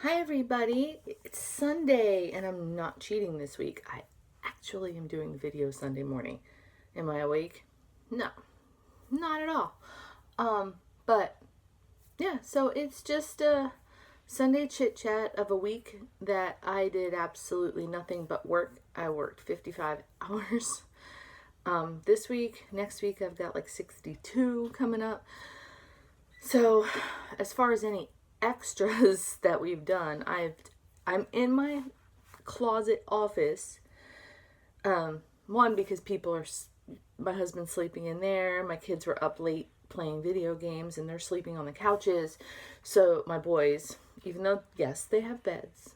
Hi everybody, it's Sunday and I'm not cheating this week. I actually am doing the video Sunday morning. Am I awake? No, not at all. But yeah, so it's just a Sunday chit chat of a week that I did absolutely nothing but work. I worked 55 hours this week. Next week I've got like 62 coming up. So as far as any extras that we've done, I'm in my closet office. One, because my husband's sleeping in there. My kids were up late playing video games and they're sleeping on the couches. So my boys, even though yes, they have beds,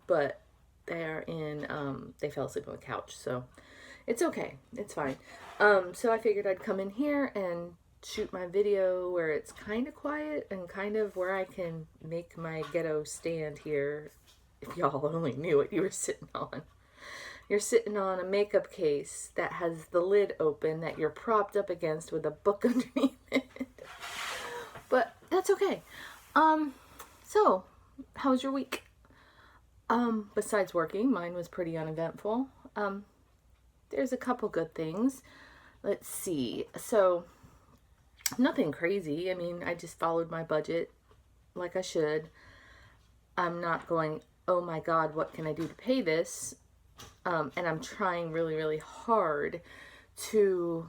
but they fell asleep on the couch. So it's okay. It's fine. So I figured I'd come in here and shoot my video where it's kind of quiet and kind of where I can make my ghetto stand here. If y'all only knew what you were sitting on. You're sitting on a makeup case that has the lid open that you're propped up against with a book underneath it. But that's okay. So how was your week? Besides working, mine was pretty uneventful. There's a couple good things. Let's see. So nothing crazy. I mean, I just followed my budget like I should. I'm not going, oh my God, what can I do to pay this? And I'm trying really, really hard to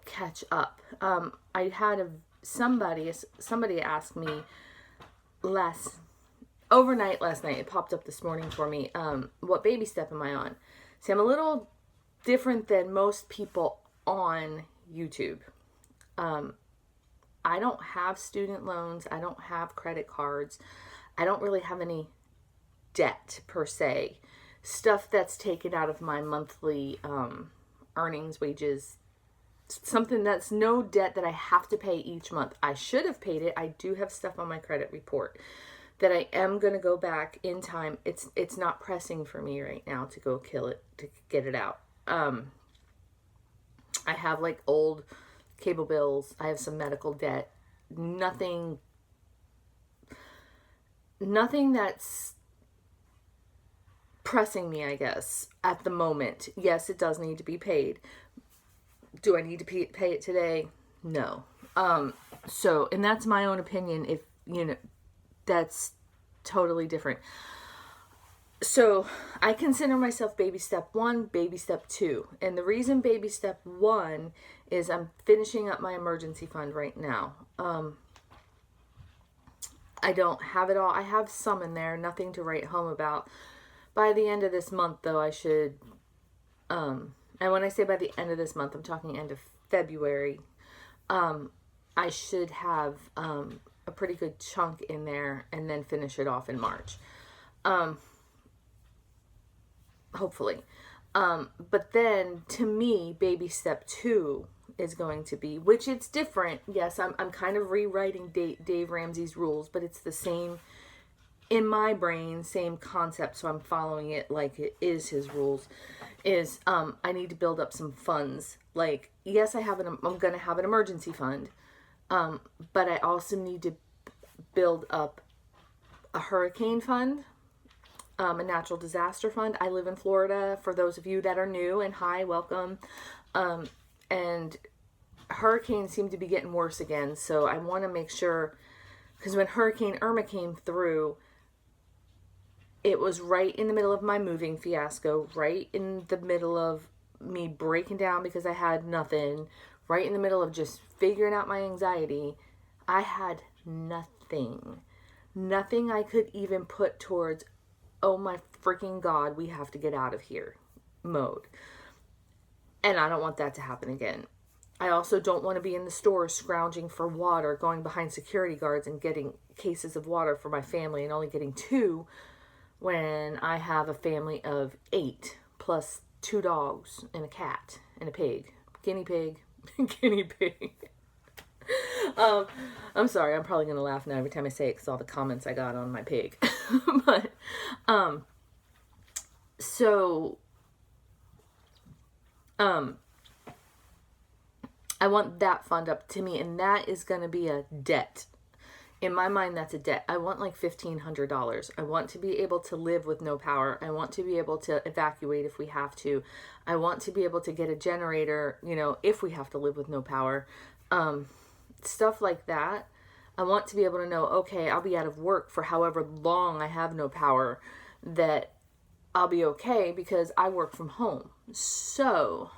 catch up. I had somebody asked me overnight last night, it popped up this morning for me, what baby step am I on? See, I'm a little different than most people on YouTube. I don't have student loans. I don't have credit cards. I don't really have any debt per se. Stuff that's taken out of my monthly earnings, wages, something that's no debt that I have to pay each month. I should have paid it. I do have stuff on my credit report that I am going to go back in time. It's not pressing for me right now to go kill it, to get it out. I have like old cable bills. I have some medical debt. Nothing that's pressing me, I guess, at the moment. Yes, it does need to be paid. Do I need to pay it today? No. So, and that's my own opinion. If, that's totally different. So I consider myself baby step 1, baby step 2. And the reason baby step 1 is I'm finishing up my emergency fund right now. I don't have it all. I have some in there, nothing to write home about. By the end of this month, though, I should, and when I say by the end of this month, I'm talking end of February, I should have a pretty good chunk in there and then finish it off in March. Hopefully. But then to me, baby step 2 is going to be, which it's different. Yes, I'm kind of rewriting Dave Ramsey's rules, but it's the same in my brain, same concept. So I'm following it like it is his rules. Is I need to build up some funds. Like, yes, I'm going to have an emergency fund, but I also need to build up a hurricane fund. A natural disaster fund. I live in Florida, for those of you that are new, and hi, welcome. And hurricanes seem to be getting worse again, so I want to make sure, because when Hurricane Irma came through, it was right in the middle of my moving fiasco, right in the middle of me breaking down because I had nothing, right in the middle of just figuring out my anxiety. I had nothing I could even put towards, oh my freaking God, we have to get out of here mode. And I don't want that to happen again. I also don't want to be in the store scrounging for water, going behind security guards and getting cases of water for my family and only getting 2 when I have a family of 8 plus 2 dogs and a cat and a pig. Guinea pig. I'm sorry, I'm probably going to laugh now every time I say it because all the comments I got on my pig. But, I want that fund up to me, and that is going to be a debt. in my mind, that's a debt. I want like $1,500. I want to be able to live with no power. I want to be able to evacuate if we have to. I want to be able to get a generator, you know, if we have to live with no power. Stuff like that. I want to be able to know, okay, I'll be out of work for however long I have no power, that I'll be okay because I work from home. So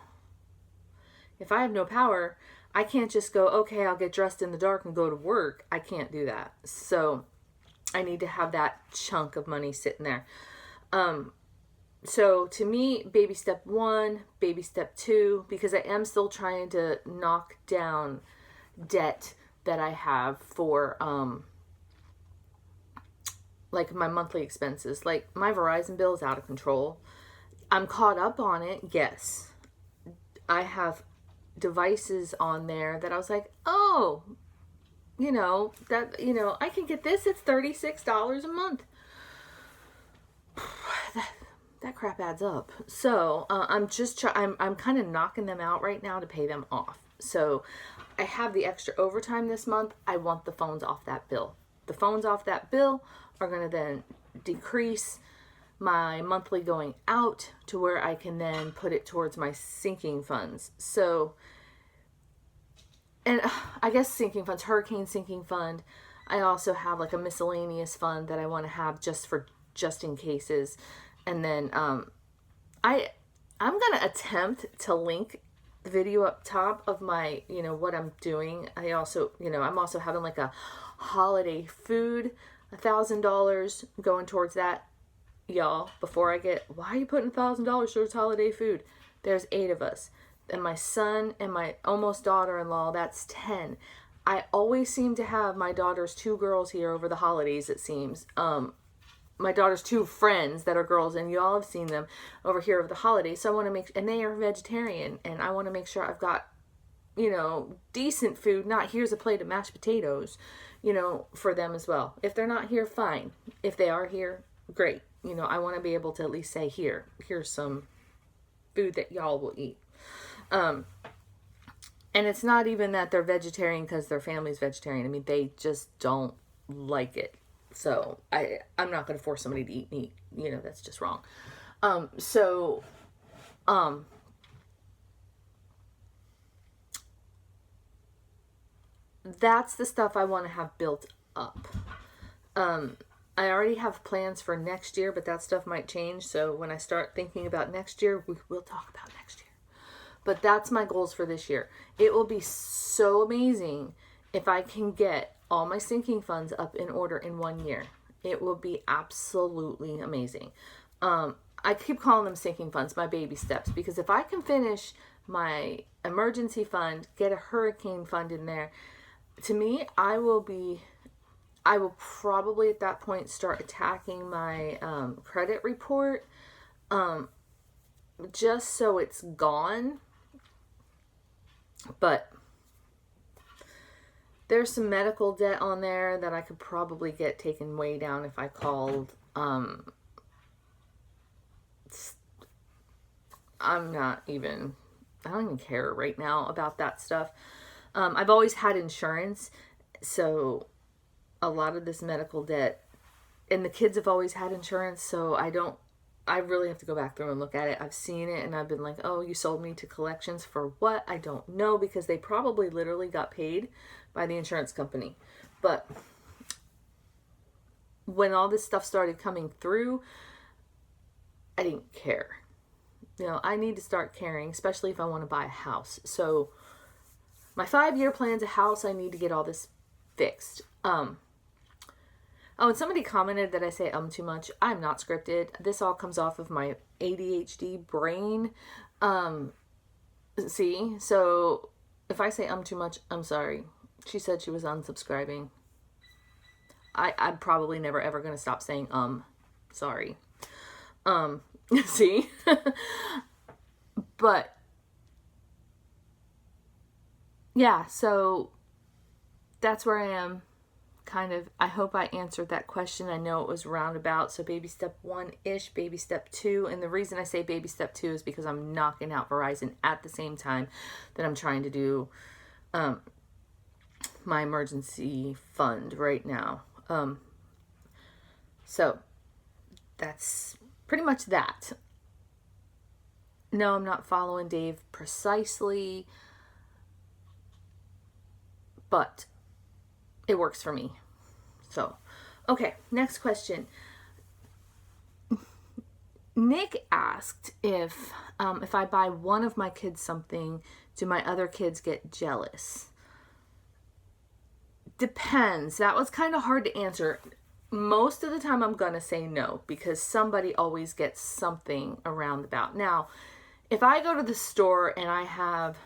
if I have no power, I can't just go, okay, I'll get dressed in the dark and go to work. I can't do that. So I need to have that chunk of money sitting there. So to me, baby step 1, baby step 2, because I am still trying to knock down debt that I have for like my monthly expenses. Like my Verizon bill is out of control. I'm caught up on it, yes. I have devices on there that I was like, oh, you know, that, you know, I can get this, it's $36 a month. That crap adds up. So I'm kind of knocking them out right now to pay them off. So I have the extra overtime this month. I want the phones off that bill. The phones off that bill are going to then decrease my monthly going out to where I can then put it towards my sinking funds. So, and I guess sinking funds, hurricane sinking fund. I also have like a miscellaneous fund that I want to have just in cases. And then I'm going to attempt to link the video up top of my, you know, what I'm doing. I also, you know, I'm also having like a holiday food, $1,000 going towards that. Y'all, before I get, why are you putting $1,000 towards holiday food? There's 8 of us. And my son and my almost daughter-in-law, that's 10. I always seem to have my daughter's 2 girls here over the holidays, it seems. My daughter's 2 friends that are girls, and you all have seen them over here over the holidays. So I want to make, and they are vegetarian, and I want to make sure I've got, you know, decent food, not here's a plate of mashed potatoes, you know, for them as well. If they're not here, fine. If they are here, great. You know, I want to be able to at least say, here's some food that y'all will eat. And it's not even that they're vegetarian because their family's vegetarian. I mean, they just don't like it. So I'm not going to force somebody to eat meat. You know, that's just wrong. That's the stuff I want to have built up. I already have plans for next year, but that stuff might change. So when I start thinking about next year, we'll talk about next year. But that's my goals for this year. It will be so amazing if I can get all my sinking funds up in order in 1 year. It will be absolutely amazing. I keep calling them sinking funds, my baby steps, because if I can finish my emergency fund, get a hurricane fund in there, to me, I will probably at that point start attacking my credit report, just so it's gone. But there's some medical debt on there that I could probably get taken way down if I called. I don't even care right now about that stuff. I've always had insurance, so a lot of this medical debt, and the kids have always had insurance, so I really have to go back through and look at it. I've seen it and I've been like, oh, you sold me to collections for what? I don't know, because they probably literally got paid by the insurance company. But when all this stuff started coming through, I didn't care. You know, I need to start caring, especially if I want to buy a house. So my 5-year plan's a house. I need to get all this fixed. Oh, and somebody commented that I say too much. I'm not scripted. This all comes off of my ADHD brain. See? So if I say too much, I'm sorry. She said she was unsubscribing. I'm probably never ever going to stop saying sorry. See? But yeah, so that's where I am. Kind of, I hope I answered that question. I know it was roundabout. So baby step 1-ish, baby step 2. And the reason I say baby step 2 is because I'm knocking out Verizon at the same time that I'm trying to do my emergency fund right now. So that's pretty much that. No, I'm not following Dave precisely, but it works for me. So, okay, next question. Nick asked if I buy one of my kids something, do my other kids get jealous? Depends. That was kind of hard to answer. Most of the time I'm going to say no, because somebody always gets something around about. Now, if I go to the store and I have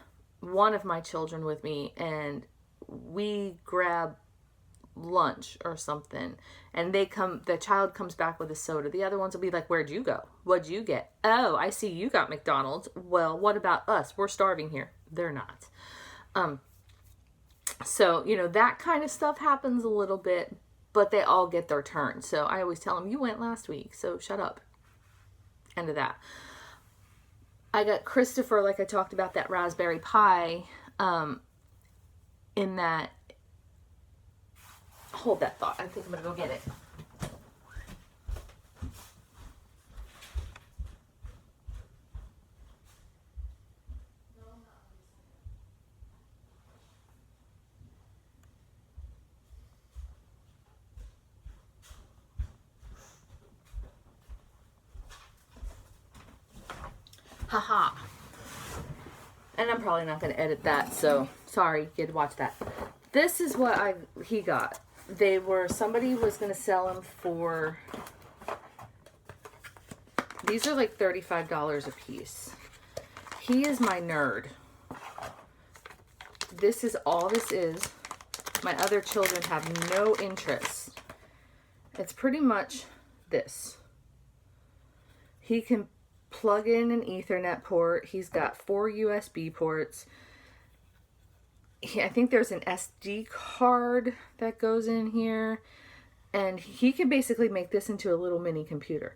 one of my children with me and we grab lunch or something and the child comes back with a soda, the other ones will be like, where'd you go? What'd you get? Oh, I see you got McDonald's. Well, what about us? We're starving here. They're not. So, that kind of stuff happens a little bit, but they all get their turn. So I always tell them, you went last week, so shut up. End of that. I got Christopher, like I talked about, that raspberry pie, in that, hold that thought, I think I'm going to go get it. Haha. And I'm probably not going to edit that, so sorry, you had to watch that. This is what he got. Somebody was going to sell them for, these are like $35 a piece. He is my nerd. This is all this is. My other children have no interest. It's pretty much this. He can plug in an Ethernet port. He's got 4 USB ports. I think there's an SD card that goes in here. And he can basically make this into a little mini computer.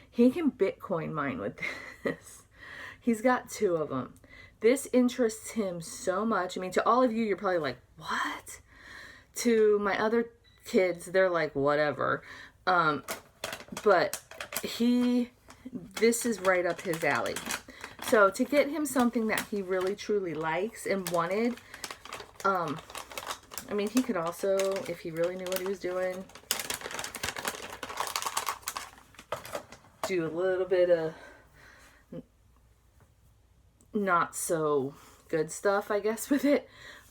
He can Bitcoin mine with this. He's got 2 of them. This interests him so much. I mean, to all of you, you're probably like, what? To my other kids, they're like, whatever. But this is right up his alley. So to get him something that he really truly likes and wanted, I mean, he could also, if he really knew what he was doing, do a little bit of not so good stuff, I guess, with it.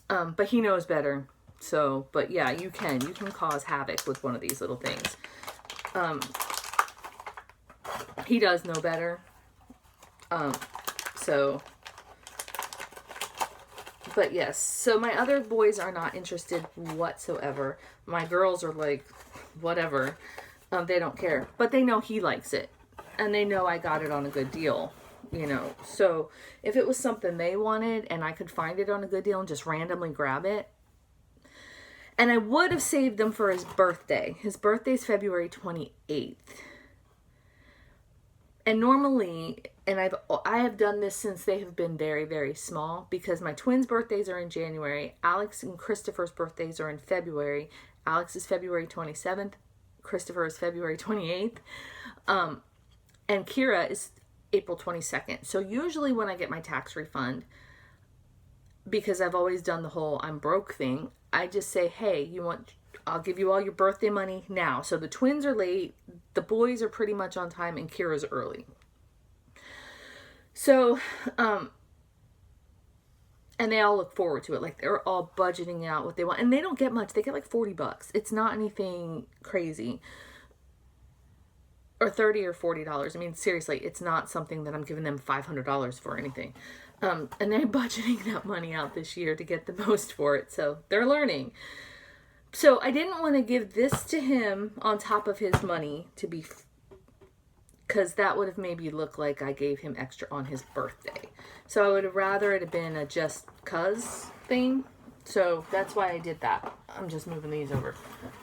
But he knows better. So, but yeah, you can cause havoc with one of these little things. He does know better. But yes, so my other boys are not interested whatsoever. My girls are like, whatever. They don't care. But they know he likes it. And they know I got it on a good deal, So if it was something they wanted and I could find it on a good deal and just randomly grab it. And I would have saved them for his birthday. His birthday's February 28th. And normally, and I have done this since they have been very, very small, because my twins' birthdays are in January. Alex and Christopher's birthdays are in February. Alex is February 27th. Christopher is February 28th. And Kira is April 22nd. So usually when I get my tax refund, because I've always done the whole I'm broke thing, I just say, hey, I'll give you all your birthday money now. So the twins are late, the boys are pretty much on time, and Kira's early. So, and they all look forward to it. Like, they're all budgeting out what they want. And they don't get much. They get like $40. It's not anything crazy. Or $30 or $40. I mean, seriously, it's not something that I'm giving them $500 for or anything. And they're budgeting that money out this year to get the most for it. So they're learning. So I didn't want to give this to him on top of his money because that would have maybe looked like I gave him extra on his birthday. So I would have rather it have been a just cuz thing. So that's why I did that. I'm just moving these over.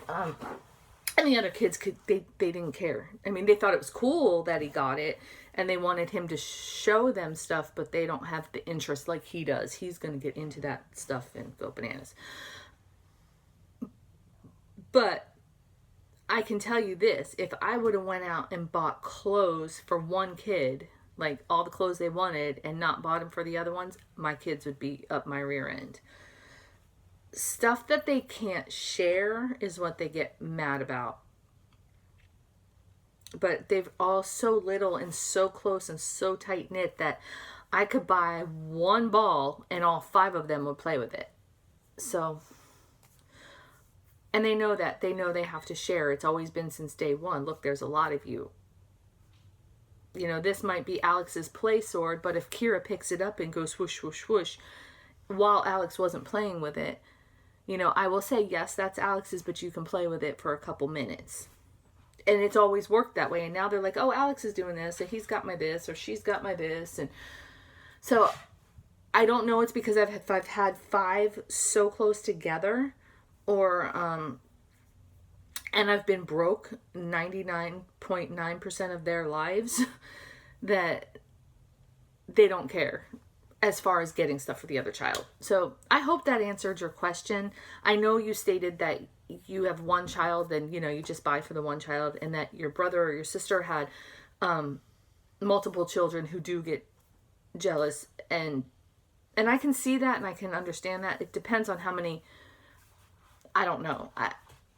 And the other kids, they didn't care. I mean, they thought it was cool that he got it, and they wanted him to show them stuff, but they don't have the interest like he does. He's going to get into that stuff and go bananas. But I can tell you this, if I would have went out and bought clothes for one kid, like all the clothes they wanted, and not bought them for the other ones, my kids would be up my rear end. Stuff that they can't share is what they get mad about. But they've all so little and so close and so tight knit that I could buy one ball and all 5 of them would play with it. So, and they know that. They know they have to share. It's always been since day one. Look, there's a lot of you. You know, this might be Alex's play sword, but if Kira picks it up and goes swoosh, swoosh, swoosh, while Alex wasn't playing with it, you know, I will say, yes, that's Alex's, but you can play with it for a couple minutes. And it's always worked that way. And now they're like, oh, Alex is doing this, and he's got my this, or she's got my this. And so I don't know, it's because I've had 5 so close together, or and I've been broke 99.9% of their lives, that they don't care as far as getting stuff for the other child. So I hope that answered your question. I know you stated that you have one child and, you know, you just buy for the one child, and that your brother or your sister had multiple children who do get jealous. And I can see that, and I can understand that. It depends on how many, I don't know. I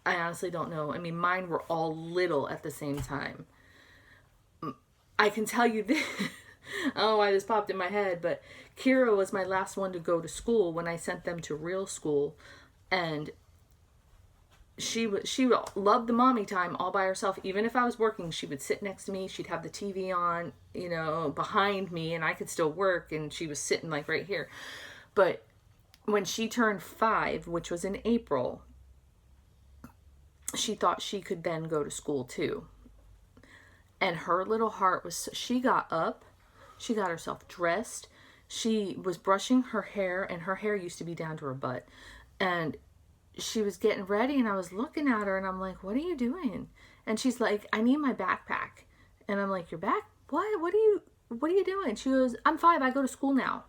honestly don't know. I mean, mine were all little at the same time. I can tell you this. I don't know why this popped in my head, but Kira was my last one to go to school when I sent them to real school. And she loved the mommy time all by herself. Even if I was working, she would sit next to me. She'd have the TV on, you know, behind me, and I could still work, and she was sitting like right here. But when she turned 5, which was in April, she thought she could then go to school too. And her little heart was, she got up, she got herself dressed, she was brushing her hair, and her hair used to be down to her butt. And she was getting ready, and I was looking at her, and I'm like, what are you doing? And she's like, I need my backpack. And I'm like, your back? What? What are you doing? She goes, I'm 5, I go to school now.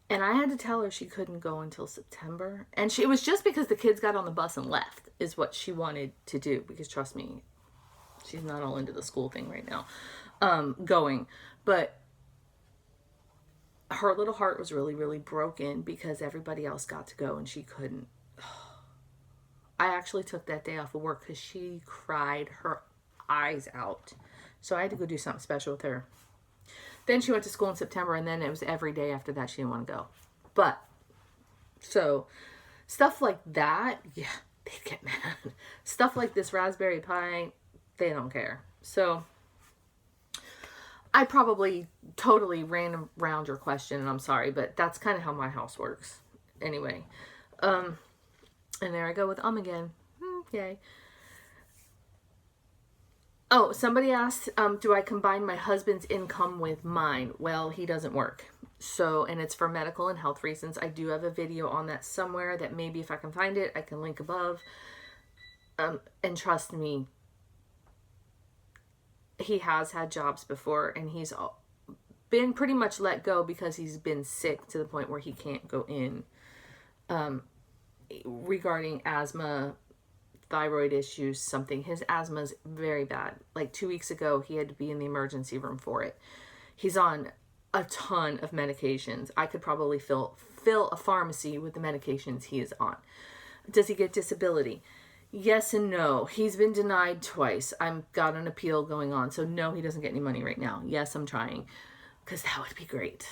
And I had to tell her she couldn't go until September. And it was just because the kids got on the bus and left is what she wanted to do. Because trust me, she's not all into the school thing right now, going. But her little heart was really, really broken because everybody else got to go and she couldn't. I actually took that day off of work because she cried her eyes out. So I had to go do something special with her. Then she went to school in September, and then it was every day after that she didn't want to go. But, so, stuff like that, yeah, they'd get mad. Stuff like this Raspberry Pi, they don't care. So, I probably totally ran around your question, and I'm sorry, but that's kind of how my house works. Anyway, and there I go with again. Yay. Oh, somebody asked, do I combine my husband's income with mine? Well, he doesn't work. So, and it's for medical and health reasons. I do have a video on that somewhere that maybe if I can find it, I can link above. And trust me, he has had jobs before, and he's been pretty much let go because he's been sick to the point where he can't go in. Regarding asthma, thyroid issues, something. His asthma is very bad. Like 2 weeks ago, he had to be in the emergency room for it. He's on a ton of medications. I could probably fill a pharmacy with the medications he is on. Does he get disability? Yes and no. He's been denied twice. I've got an appeal going on. So no, he doesn't get any money right now. Yes, I'm trying, because that would be great.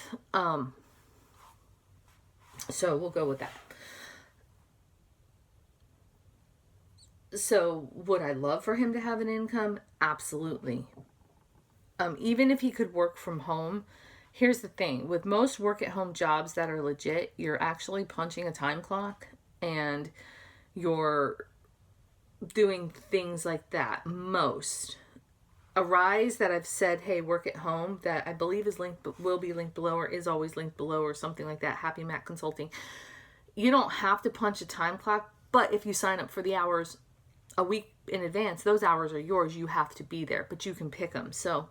So we'll go with that. So would I love for him to have an income? Absolutely. Even if he could work from home, here's the thing. With most work-at-home jobs that are legit, you're actually punching a time clock and you're doing things like that. Most. A rise that I've said, hey, work at home, that I believe is linked, will be linked below, or is always linked below, or something like that, Happy Mac Consulting. You don't have to punch a time clock, but if you sign up for the hours a week in advance, those hours are yours. You have to be there, but you can pick them. So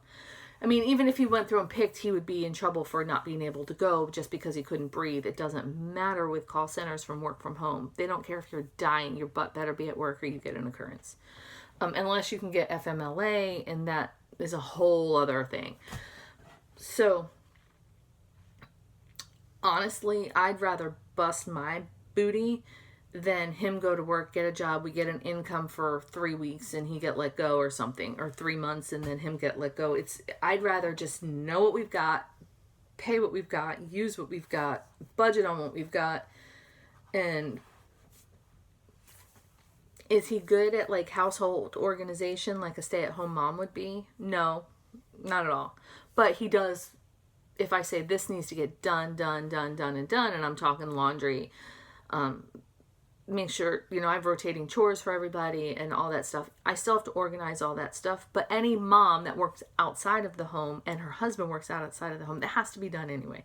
I mean, even if he went through and picked, he would be in trouble for not being able to go just because he couldn't breathe. It doesn't matter with call centers from work from home. They don't care if you're dying. Your butt better be at work or you get an occurrence. Unless you can get FMLA, and that is a whole other thing. So, honestly, I'd rather bust my booty than him go to work, get a job, we get an income for 3 weeks and he get let go or something, or 3 months and then him get let go. I'd rather just know what we've got, pay what we've got, use what we've got, budget on what we've got. And is he good at like household organization like a stay-at-home mom would be? No, not at all. But he does, if I say this needs to get done, and I'm talking laundry, make sure, I have rotating chores for everybody and all that stuff. I still have to organize all that stuff. But any mom that works outside of the home and her husband works outside of the home, that has to be done anyway.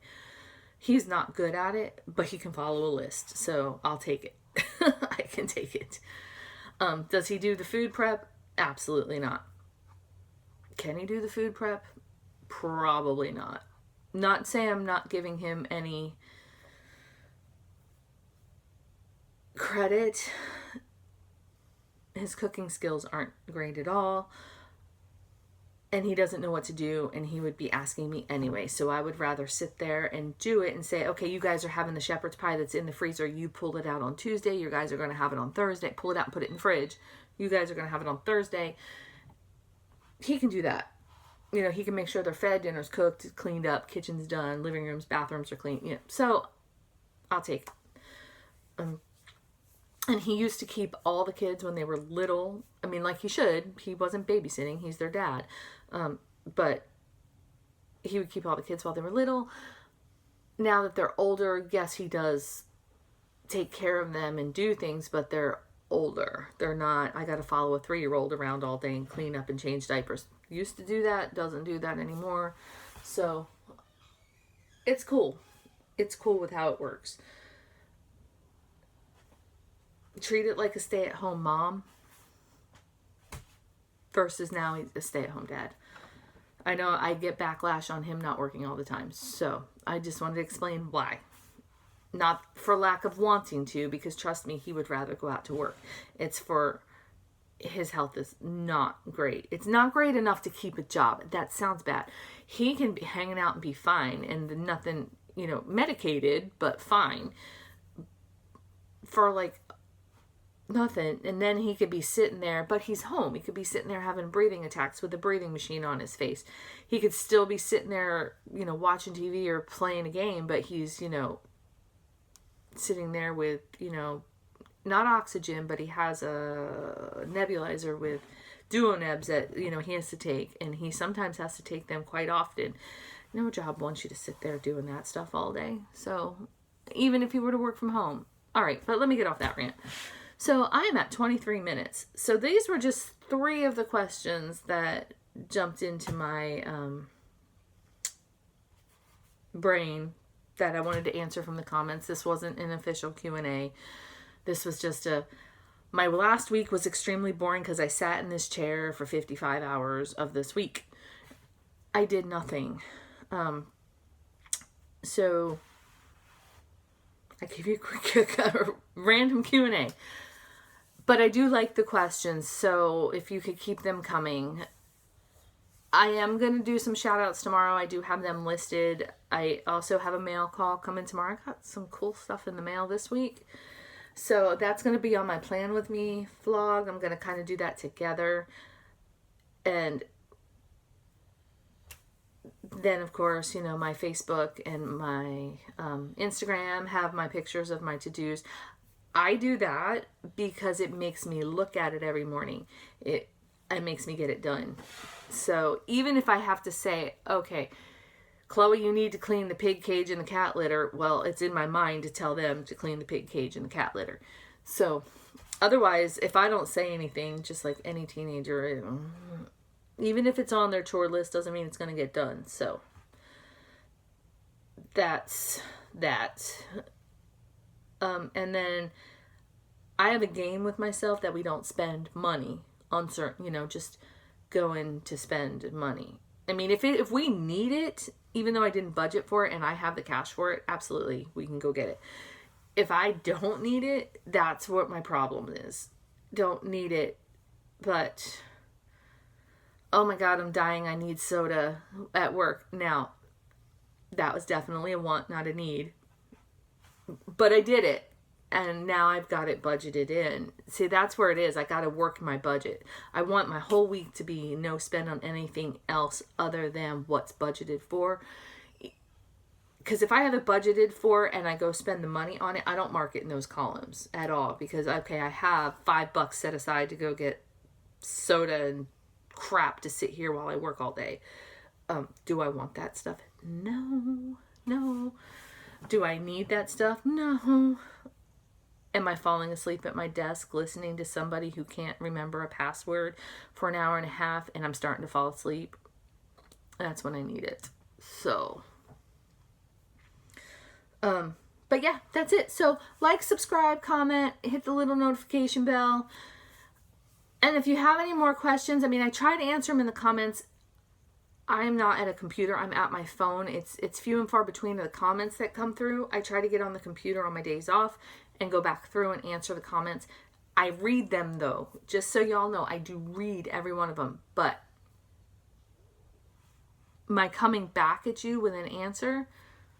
He's not good at it, but he can follow a list. So I'll take it. I can take it. Does he do the food prep? Absolutely not. Can he do the food prep? Probably not. Not say I'm not giving him any credit. His cooking skills aren't great at all, and he doesn't know what to do, and he would be asking me anyway. So I would rather sit there and do it and say, okay, you guys are having the shepherd's pie that's in the freezer. You pulled it out on Tuesday. You guys are going to have it on Thursday. Pull it out and put it in the fridge. You guys are going to have it on Thursday. He can do that. He can make sure they're fed, dinner's cooked, cleaned up, kitchen's done, living rooms, bathrooms are clean. So I'll take it. And he used to keep all the kids when they were little. I mean, like he should. He wasn't babysitting. He's their dad. But he would keep all the kids while they were little. Now that they're older, yes, he does take care of them and do things, but they're older. They're not, I got to follow a 3-year-old around all day and clean up and change diapers. Used to do that, doesn't do that anymore. So it's cool. It's cool with how it works. Treat it like a stay-at-home mom versus now he's a stay-at-home dad. I know I get backlash on him not working all the time, so I just wanted to explain why. Not for lack of wanting to, because trust me, he would rather go out to work. It's for his health is not great. It's not great enough to keep a job. That sounds bad. He can be hanging out and be fine and nothing, medicated, but fine for like nothing. And then he could be sitting there, but he's home. He could be sitting there having breathing attacks with a breathing machine on his face. He could still be sitting there, watching TV or playing a game, but he's, sitting there with, not oxygen, but he has a nebulizer with duonebs that, he has to take, and he sometimes has to take them quite often. No job wants you to sit there doing that stuff all day. So even if you were to work from home. All right, but let me get off that rant. So I'm at 23 minutes. So these were just 3 of the questions that jumped into my brain that I wanted to answer from the comments. This wasn't an official Q&A. This was just my last week was extremely boring because I sat in this chair for 55 hours of this week. I did nothing. So I gave you a quick random Q&A. But I do like the questions, so if you could keep them coming. I am going to do some shout outs tomorrow. I do have them listed. I also have a mail call coming tomorrow. I got some cool stuff in the mail this week. So that's going to be on my Plan With Me vlog. I'm going to kind of do that together. And then, of course, my Facebook and my Instagram have my pictures of my to-dos. I do that because it makes me look at it every morning. It makes me get it done. So even if I have to say, okay, Chloe, you need to clean the pig cage and the cat litter. Well, it's in my mind to tell them to clean the pig cage and the cat litter. So otherwise, if I don't say anything, just like any teenager, even if it's on their chore list, doesn't mean it's going to get done. So that's that. And then I have a game with myself that we don't spend money on certain, just going to spend money. I mean, if we need it, even though I didn't budget for it and I have the cash for it, absolutely, we can go get it. If I don't need it, that's what my problem is. Don't need it, but oh my God, I'm dying. I need soda at work. Now, that was definitely a want, not a need. But I did it. And now I've got it budgeted in. See, that's where it is. I got to work my budget. I want my whole week to be no spend on anything else other than what's budgeted for. Because if I have it budgeted for and I go spend the money on it, I don't mark it in those columns at all. Because, okay, I have $5 set aside to go get soda and crap to sit here while I work all day. Do I want that stuff? No. Do I need that stuff? No. Am I falling asleep at my desk listening to somebody who can't remember a password for an hour and a half and I'm starting to fall asleep? That's when I need it. So, but yeah, that's it. So like, subscribe, comment, hit the little notification bell. And if you have any more questions, I mean, I try to answer them in the comments. I'm not at a computer. I'm at my phone. It's few and far between the comments that come through. I try to get on the computer on my days off and go back through and answer the comments. I read them though, just so y'all know, I do read every one of them. But my coming back at you with an answer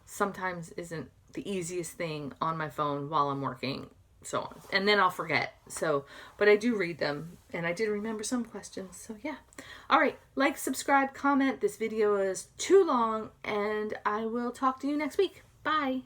sometimes isn't the easiest thing on my phone while I'm working, so on. And then I'll forget. So, but I do read them, and I did remember some questions. So yeah. All right, like, subscribe, comment. This video is too long, and I will talk to you next week. Bye.